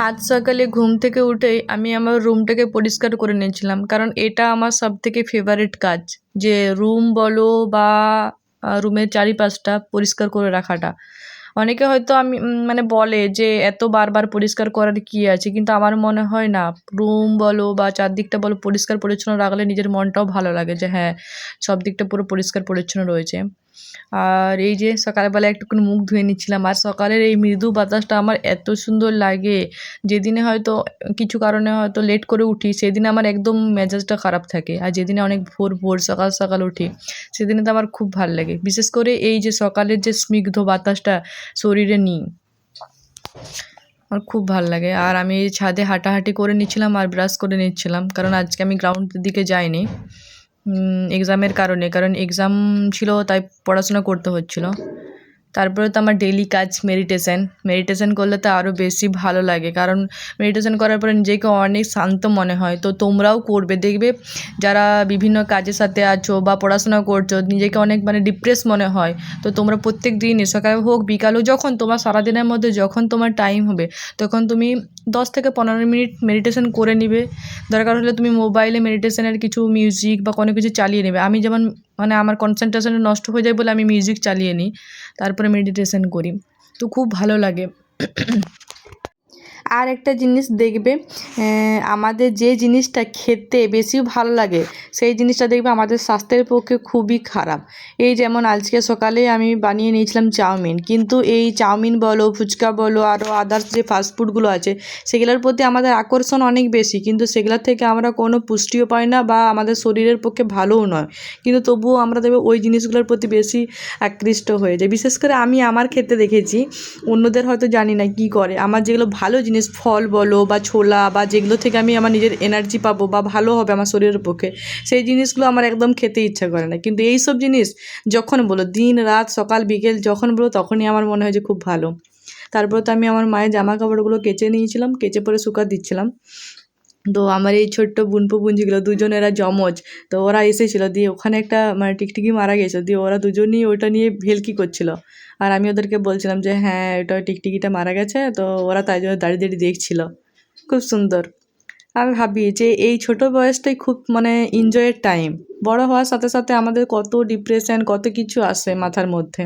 আজ সকালে ঘুম থেকে উঠেই আমি আমার রুমটাকে পরিষ্কার করে নিয়েছিলাম, কারণ এটা আমার সবথেকে ফেভারিট কাজ। যে রুম বলো বা রুমের চারিপাশটা পরিষ্কার করে রাখাটা। অনেকে হয়তো মানে বলে যে এত বারবার পরিষ্কার করার কী আছে, কিন্তু আমার মনে হয় না। রুম বলো বা চারদিকটা বলো পরিষ্কার পরিচ্ছন্ন রাখলে নিজের মনটাও ভালো লাগে যে হ্যাঁ, সব দিকটা পুরো পরিষ্কার পরিচ্ছন্ন রয়েছে। আর এই যে সকালবেলা একটুখানি মুখ ধুয়ে নিচ্ছিলাম, আর সকালের এই মৃদু বাতাসটা আমার এত সুন্দর লাগে। যেদিনে হয়তো কিছু কারণে হয়তো লেট করে উঠি, সেদিনে আমার একদম মেজাজটা খারাপ থাকে। আর যেদিনে অনেক ভোর ভোর সকাল সকাল উঠি, সেদিনে তো আমার খুব ভাল লাগে। বিশেষ করে এই যে সকালের যে স্নিগ্ধ বাতাসটা শরীরে নিই, আমার খুব ভাল লাগে। আর আমি এই ছাদে হাঁটাহাঁটি করে নিচ্ছিলাম আর ব্রাশ করে নিচ্ছিলাম, কারণ আজকে আমি গ্রাউন্ডের দিকে যাইনি এক্সামের কারণে। কারণ এক্সাম ছিল, তাই পড়াশোনা করতে হচ্ছিল। তারপরে তো আমার ডেইলি কাজ মেডিটেশন করলে তো আরও বেশি ভালো লাগে, কারণ মেডিটেশন করার পরে নিজেকে অনেক শান্ত মনে হয়। তো তোমরাও করবে, দেখবে যারা বিভিন্ন কাজের সাথে আছো বা পড়াশোনা করছো, নিজেকে অনেক মানে ডিপ্রেস মনে হয়, তো তোমরা প্রত্যেক দিনই সকাল হোক বিকাল হোক, যখন তোমার সারাদিনের মধ্যে যখন তোমার টাইম হবে, তখন তুমি 10 থেকে 15 মিনিট মেডিটেশন করে নিবে। দরকার হলে তুমি মোবাইলে মেডিটেশনের কিছু মিউজিক বা কোনো কিছু চালিয়ে নেবে। আমি যেমন মানে আমার কনসেন্ট্রেশন নষ্ট হয়ে যায় বলে আমি মিউজিক চালিয়ে নিই, তারপরে মেডিটেশন করি, তো খুব ভালো লাগে। আর একটা জিনিস দেখবে, আমাদের যে জিনিসটা খেতে বেশি ভালো লাগে, সেই জিনিসটা দেখবে আমাদের স্বাস্থ্যের পক্ষে খুবই খারাপ। এই যেমন আজকে সকালে আমি বানিয়ে নিয়েছিলাম চাউমিন, কিন্তু এই চাউমিন বলো, ফুচকা বলো, আরও আদার্স যে ফাস্টফুডগুলো আছে, সেগুলোর প্রতি আমাদের আকর্ষণ অনেক বেশি, কিন্তু সেগুলোর থেকে আমরা কোনো পুষ্টিও পাই না বা আমাদের শরীরের পক্ষে ভালোও নয়। কিন্তু তবুও আমরা দেখবে ওই জিনিসগুলোর প্রতি বেশি আকৃষ্ট হয়ে যাই। বিশেষ করে আমি আমার ক্ষেত্রে দেখেছি, অন্যদের হয়তো জানি না কী করে। আমার যেগুলো ভালো জিনিস, ফল বলো বা ছোলা বা যেগুলো থেকে আমি আমার নিজের এনার্জি পাবো বা ভালো হবে আমার শরীরের পক্ষে, সেই জিনিসগুলো আমার একদম খেতে ইচ্ছা করে না। কিন্তু এই সব জিনিস যখন বলো, দিন রাত সকাল বিকেল যখন বলো, তখনই আমার মনে হয় যে খুব ভালো। তারপর তো আমি আমার মায়ের জামা কাপড়গুলো কেচে নিয়েছিলাম, কেচে পরে শুকাতে দিচ্ছিলাম। তো আমার এই ছোট্ট বোনপো বোনঝিগুলো দুজন, এরা যমজ, তো ওরা এসেছিলো, দিয়ে ওখানে একটা মানে টিকটিকি মারা গেছে, দিয়ে ওরা দুজনই ওইটা নিয়ে ভেলকি করছিল। আর আমি ওদেরকে বলছিলাম যে হ্যাঁ, ওটা টিকটিকিটা মারা গেছে, তো ওরা তাই জন্য দাঁড়িয়ে দাঁড়িয়ে দেখছিল। খুব সুন্দর। আমি ভাবি যে এই ছোট বয়সটাই খুব মানে এনজয়ের টাইম। বড় হওয়ার সাথে সাথে আমাদের কত ডিপ্রেশন, কত কিছু আসে মাথার মধ্যে।